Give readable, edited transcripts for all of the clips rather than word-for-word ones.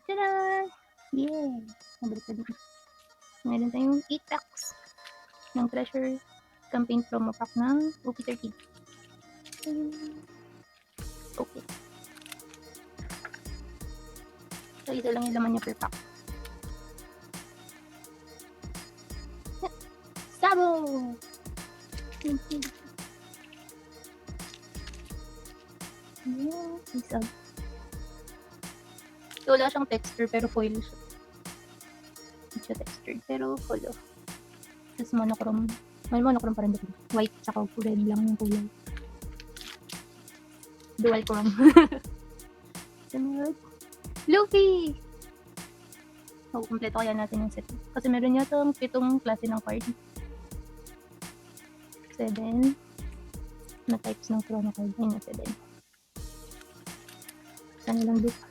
Tada! Yeah! Nabaliktad na. Meron tayong 8 packs ng Treasure Campaign Promo Pack ng OP30. Okay. So, isa lang yung laman niya per pack. Sabo! Yeah, isa. So, wala siyang texture pero foil siya. Hindi siya textured pero holo. Tapos monochrome. May monochrome pa rin dito. White tsaka red lang yung kulay. Dual chrome. Sunod. Luffy! So, kumpleto kaya natin yung set. Kasi meron yata 7 klase ng card. 7 na types ng chrono card. Ayun na 7. Sana lang dito.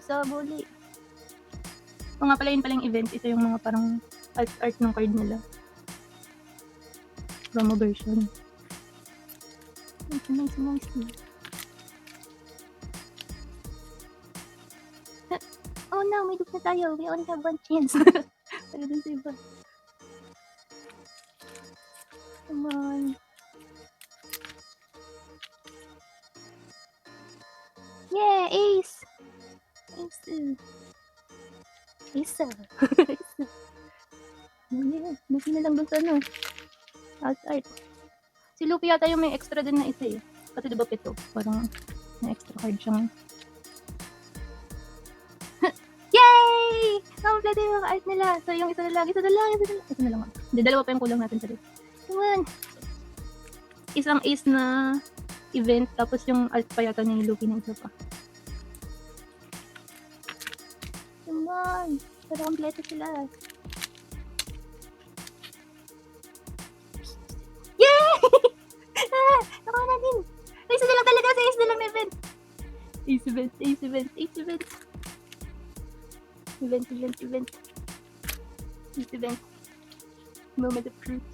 Saboli. O nga pala yun palang event. Ito yung mga parang art ng card nila. Promo version. Nice. Oh no, may loop na tayo. We only have 1 chance. Para dun sa iba. Come on. Yeah, ace! Ace. Yeah, Luffy na lang dun sa ano. Art. Si Luffy yata yung may extra din na isa eh. Kasi diba pito? Parang may extra card siyang. Yay! Complete yung art nila. So yung isa na lang. Ito na lang. Hindi, dalawa pa yung kulang natin sa dito. Come on! Isang ace na event. Tapos yung art pa yata ni Luffy na isa pa. Come on! Pero kompleto sila. Yay! Nakuha natin. Ace na lang talaga. Ace na lang na event. Ace event. Event. Ace event. Moment of truth.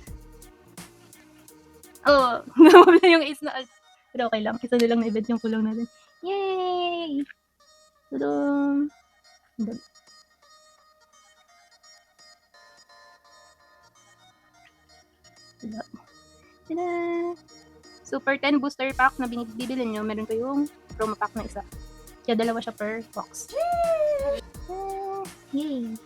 Oh, nawala yung ace na art. Pero okay lang. Isa na lang na event yung kulang natin. Yay! Tudum! Tada! Super 10 booster pack na bibili nyo, meron kayong promo pack na isa. Kaya dalawa siya per box. Yay!